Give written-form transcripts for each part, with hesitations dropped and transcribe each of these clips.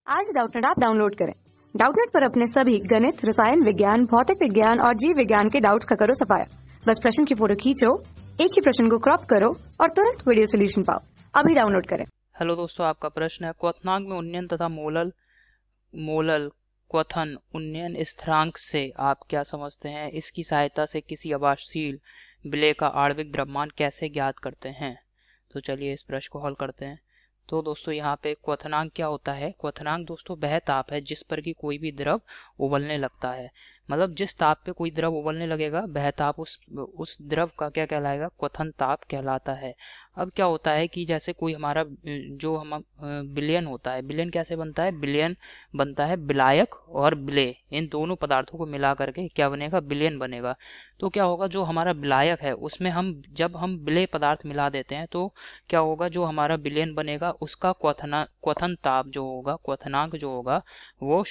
आज Doubtnut app download करें। Doubtnut पर अपने सभी गणित, रसायन विज्ञान, भौतिक विज्ञान और जीव विज्ञान के डाउट्स का करो सफाया। बस प्रश्न की फोटो खींचो, एक ही प्रश्न को क्रॉप करो और तुरंत वीडियो सोल्यूशन पाओ। अभी डाउनलोड करें। हेलो दोस्तों, आपका प्रश्न है क्वथनांक में उन्नयन तथा मोलल क्वथन उन्नयन स्थिरांक से आप क्या समझते हैं? इसकी सहायता से किसी अवाष्पशील विलेय का आणविक द्रव्यमान कैसे ज्ञात करते हैं? तो चलिए इस प्रश्न को हल करते हैं। तो दोस्तों यहाँ पे क्वथनांक क्या होता है? क्वथनांक दोस्तों वह ताप है जिस पर कि कोई भी द्रव उबलने लगता है। मतलब जिस ताप पे कोई द्रव उबलने लगेगा वह ताप उस द्रव का क्या कहलाएगा? क्वथन ताप कहलाता है। अब क्या होता है कि जैसे कोई हमारा जो हम विलयन होता है, विलयन कैसे बनता है? विलयन बनता है विलायक और विलेय, इन दोनों पदार्थों को मिला करके क्या बनेगा? विलयन बनेगा। तो क्या होगा, जो हमारा विलायक है उसमें जब हम विलेय पदार्थ मिला देते हैं तो क्या होगा, जो हमारा विलयन बनेगा उसका क्वथन ताप जो होगा, क्वथनांक जो होगा, वो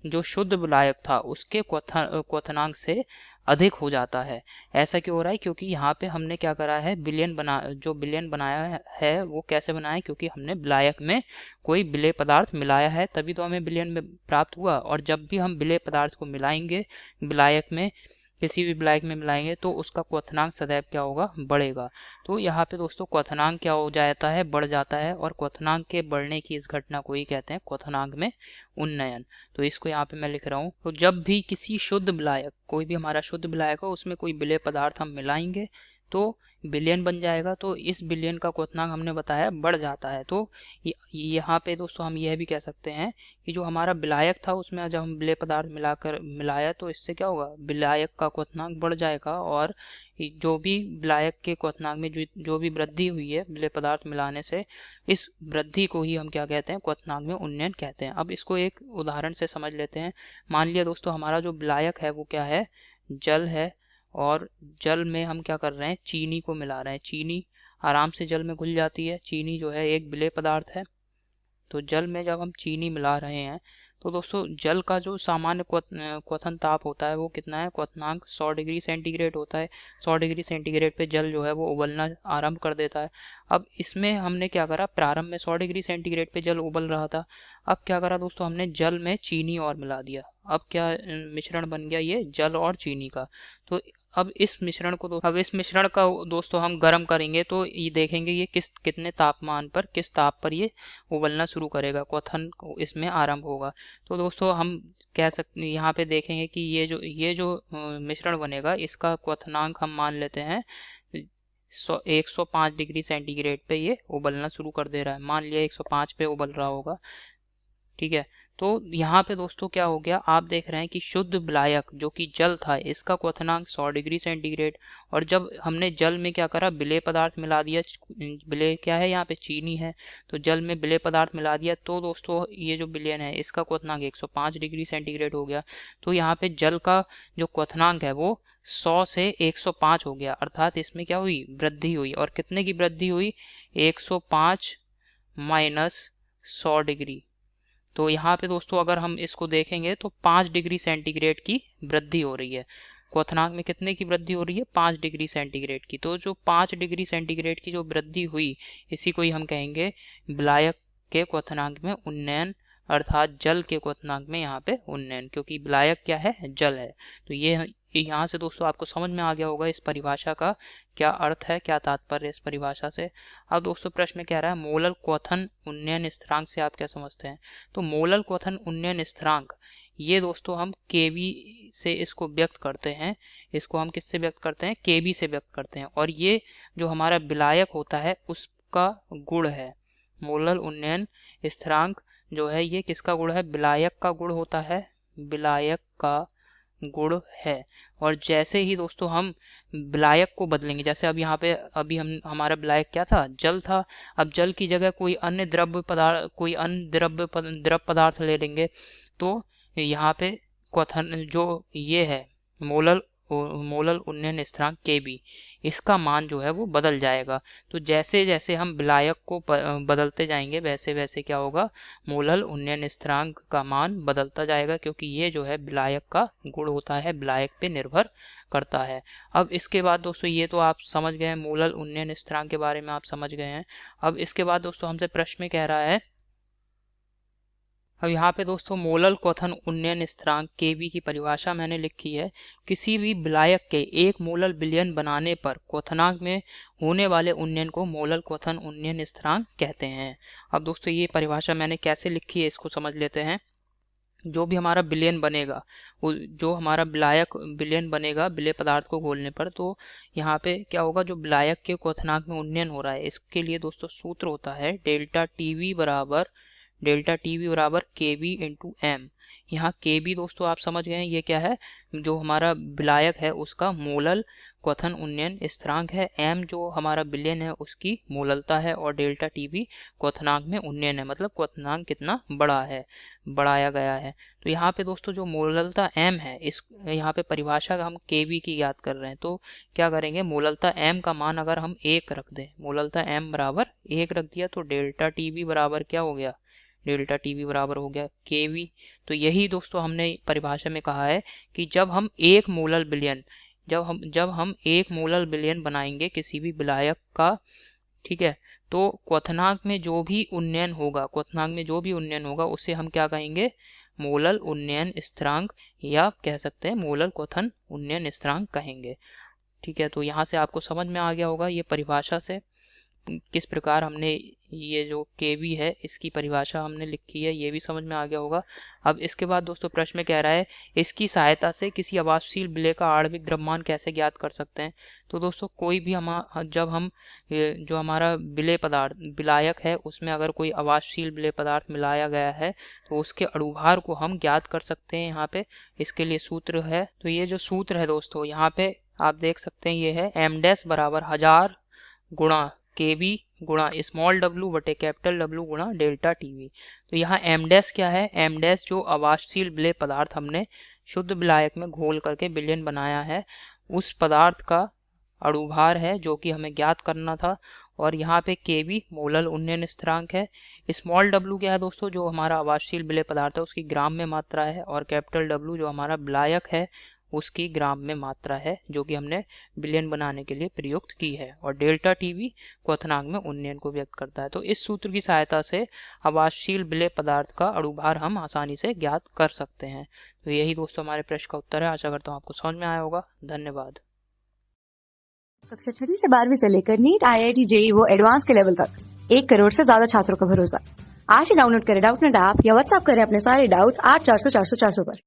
जो शुद्ध विलायक था उसके क्वथनांक से अधिक हो जाता है। ऐसा क्यों हो रहा है? क्योंकि यहाँ पे हमने क्या करा है, जो विलयन बनाया है वो कैसे बनाया है? क्योंकि हमने विलायक में कोई विलेय पदार्थ मिलाया है, तभी तो हमें विलयन में प्राप्त हुआ। और जब भी हम विलेय पदार्थ को मिलाएंगे विलायक में, किसी भी विलायक में मिलाएंगे तो उसका क्वथनांक सदैव क्या होगा? बढ़ेगा। तो यहाँ पे दोस्तों क्वथनांक क्या हो जाता है? बढ़ जाता है। और क्वथनांक के बढ़ने की इस घटना को ही कहते हैं क्वथनांक में उन्नयन। तो इसको यहाँ पे मैं लिख रहा हूँ। तो जब भी किसी शुद्ध विलायक, कोई भी हमारा शुद्ध विलायक हो, उसमें कोई विलेय पदार्थ हम मिलाएंगे तो विलयन बन जाएगा। तो इस विलयन का क्वथनांक हमने बताया बढ़ जाता है। तो यहाँ पे दोस्तों हम यह भी कह सकते हैं कि जो हमारा विलायक था उसमें जब हम विलेय पदार्थ मिलाया तो इससे क्या होगा? विलायक का क्वथनांक बढ़ जाएगा। और जो भी विलायक के क्वथनांक में जो भी वृद्धि हुई है विलेय पदार्थ मिलाने से, इस वृद्धि को ही हम क्या कहते हैं? क्वथनांक में उन्नयन कहते हैं। अब इसको एक उदाहरण से समझ लेते हैं। मान लिया दोस्तों हमारा जो विलायक है वो क्या है? जल है। और जल में हम क्या कर रहे हैं? चीनी को मिला रहे हैं। चीनी आराम से जल में घुल जाती है। चीनी जो है एक विलेय पदार्थ है। तो जल में जब हम चीनी मिला रहे हैं तो दोस्तों जल का जो सामान्य क्वथन ताप होता है वो कितना है? क्वथनांक 100 डिग्री सेंटीग्रेड होता है। 100 डिग्री सेंटीग्रेड पे जल जो है वो उबलना आरंभ कर देता है। अब इसमें हमने क्या करा? प्रारंभ में 100 डिग्री सेंटीग्रेड पे जल उबल रहा था। अब क्या करा दोस्तों? हमने जल में चीनी और मिला दिया। अब क्या मिश्रण बन गया? ये जल और चीनी का। तो अब इस मिश्रण का दोस्तों हम गर्म करेंगे तो ये देखेंगे ये कितने तापमान पर, किस ताप पर ये उबलना शुरू करेगा, क्वथन इसमें आरंभ होगा। तो दोस्तों हम कह सकते यहाँ पे देखेंगे कि ये जो मिश्रण बनेगा इसका क्वथनांक हम मान लेते हैं 105 डिग्री सेंटीग्रेड पे ये उबलना शुरू कर दे रहा है। मान लिया 105 पे उबल रहा होगा, ठीक है। तो यहाँ पे दोस्तों क्या हो गया? आप देख रहे हैं कि शुद्ध विलायक जो कि जल था इसका क्वथनांक 100 डिग्री सेंटीग्रेड। और जब हमने जल में क्या करा? विलेय पदार्थ मिला दिया। विलेय क्या है? यहाँ पे चीनी है। तो जल में विलेय पदार्थ मिला दिया तो दोस्तों ये जो विलयन है इसका क्वथनांक 105 डिग्री सेंटीग्रेड हो गया। तो यहाँ पे जल का जो क्वथनांक है वो 100 से 105 हो गया। अर्थात इसमें क्या हुई? वृद्धि हुई। और कितने की वृद्धि हुई? 105 माइनस 100 डिग्री। तो यहाँ पे दोस्तों अगर हम इसको देखेंगे तो 5 डिग्री सेंटीग्रेड की वृद्धि हो रही है। क्वथनांक में कितने की वृद्धि हो रही है? 5 डिग्री सेंटीग्रेड की। तो जो 5 डिग्री सेंटीग्रेड की जो वृद्धि हुई इसी को ही हम कहेंगे विलायक के क्वथनांक में उन्नयन, अर्थात जल के क्वथनांक में यहाँ पे उन्नयन, क्योंकि विलायक क्या है? जल है। तो ये यहाँ से दोस्तों आपको समझ में आ गया होगा इस परिभाषा का क्या अर्थ है, क्या तात्पर्य इस परिभाषा से। अब दोस्तों प्रश्न कह रहा है मोलल क्वथन उन्नयन स्थिरांक से आप क्या समझते हैं? तो मोलल क्वथन उन्नयन स्थिरांक ये दोस्तों हम केवी से इसको व्यक्त करते हैं। इसको हम किससे व्यक्त करते हैं? केवी से व्यक्त करते हैं। और ये जो हमारा विलायक होता है उसका गुण है। मोलल उन्नयन स्थिरांक जो है ये किसका गुण है? विलायक का गुण होता है। विलायक का गुण है। और जैसे ही दोस्तों हम विलायक को बदलेंगे, जैसे अब यहाँ पे अभी हमारा विलायक क्या था? जल था। अब जल की जगह कोई अन्य द्रव पदार्थ ले लेंगे तो यहाँ पे क्वथन जो ये है मोलल उन्नयन स्थिरांक Kb, इसका मान जो है वो बदल जाएगा। तो जैसे जैसे हम विलायक को बदलते जाएंगे वैसे वैसे क्या होगा? मोलल उन्नयन स्थिरांक का मान बदलता जाएगा, क्योंकि ये जो है विलायक का गुण होता है, विलायक पे निर्भर करता है। अब इसके बाद दोस्तों ये तो आप समझ गए हैं, मोलल उन्नयन स्थिरांक के बारे में आप समझ गए हैं। अब इसके बाद दोस्तों हमसे प्रश्न में कह रहा है अब यहाँ पे दोस्तों मोलल क्वथन उन्नयन स्थिरांक Kb की परिभाषा मैंने लिखी है। किसी भी विलायक के 1 मोलल विलयन बनाने पर क्वथनांक में होने वाले उन्नयन को मोलल क्वथन उन्नयन स्थिरांक कहते हैं। अब दोस्तों ये परिभाषा मैंने कैसे लिखी है इसको समझ लेते हैं। जो भी हमारा विलयन बनेगा, जो हमारा विलायक विलयन बनेगा विलेय पदार्थ को घोलने पर, तो यहाँ पे क्या होगा, जो विलायक के क्वथनांक में उन्नयन हो रहा है इसके लिए दोस्तों सूत्र होता है डेल्टा टीवी बराबर Kb इंटू एम। यहाँ Kb दोस्तों आप समझ गए हैं, ये क्या है, जो हमारा विलायक है उसका मोलल क्वथन उन्नयन स्थिरांक है, m जो हमारा विलयन है उसकी मोललता है, और डेल्टा Tb क्वथनांक में उन्नयन है, मतलब क्वथनांक कितना बड़ा है, बढ़ाया गया है। तो यहाँ पे दोस्तों जो मोललता m है, इस यहाँ पे परिभाषा हम Kb की याद कर रहे हैं, तो क्या करेंगे, मोललता m का मान अगर हम 1 रख दें, मोललता m बराबर 1 रख दिया, तो डेल्टा Tb बराबर क्या हो गया, डेल्टा टीवी बराबर हो गया Kb। तो यही दोस्तों हमने परिभाषा में कहा है कि जब हम एक मोलल विलयन बनाएंगे किसी भी विलायक का, ठीक है, तो क्वथनांक में जो भी उन्नयन होगा उसे हम क्या कहेंगे, मोलल उन्नयन स्थिरांक, या कह सकते हैं मोलल क्वथन उन्नयन स्थिरांक कहेंगे। ठीक है, तो यहाँ से आपको समझ में आ गया होगा ये परिभाषा से किस प्रकार हमने ये जो Kb है इसकी परिभाषा हमने लिखी है, ये भी समझ में आ गया होगा। अब इसके बाद दोस्तों प्रश्न में कह रहा है इसकी सहायता से किसी अवाष्पशील विलेय का आणविक द्रव्यमान कैसे ज्ञात कर सकते हैं। तो दोस्तों कोई भी जब हम जो हमारा विलेय पदार्थ विलायक है उसमें अगर कोई अवाष्पशील विलेय पदार्थ मिलाया गया है तो उसके अणुभार को हम ज्ञात कर सकते हैं। यहाँ पे इसके लिए सूत्र है, तो ये जो सूत्र है दोस्तों यहाँ पे आप देख सकते हैं, ये है m' बराबर 1000 गुणा Kb गुणा स्मॉल w बटे कैपिटल W गुणा डेल्टा Tv। तो यहाँ m' क्या है, m' जो अवाष्पशील विलेय पदार्थ हमने शुद्ध विलायक में घोल करके विलयन बनाया है उस पदार्थ का अणुभार है जो कि हमें ज्ञात करना था, और यहाँ पे Kb मोलल उन्नयन स्थिरांक है। स्मॉल w क्या है दोस्तों, जो हमारा अवाष्पशील विलेय पदार्थ है उसकी ग्राम में मात्रा है, और कैपिटल W जो हमारा विलायक है उसकी ग्राम में मात्रा है जो कि हमने विलयन बनाने के लिए प्रयुक्त की है, और डेल्टा Tv क्वथनांक में उन्नयन को व्यक्त करता है। तो इस सूत्र की सहायता से अवाष्पशील विलेय पदार्थ का अणुभार हम आसानी से ज्ञात कर सकते हैं। तो यही दोस्तों हमारे प्रश्न का उत्तर है। आशा करता हूँ आपको समझ में आया होगा। धन्यवाद। कक्षा 6 से 12वीं से लेकर नीट, IIT, JEE वो एडवांस के लेवल तक 1 करोड़ से ज्यादा छात्रों का भरोसा। आज ही डाउनलोड करें डाउटनेट ऐप या व्हाट्सएप करें अपने सारे डाउट्स 8400 400 400 पर।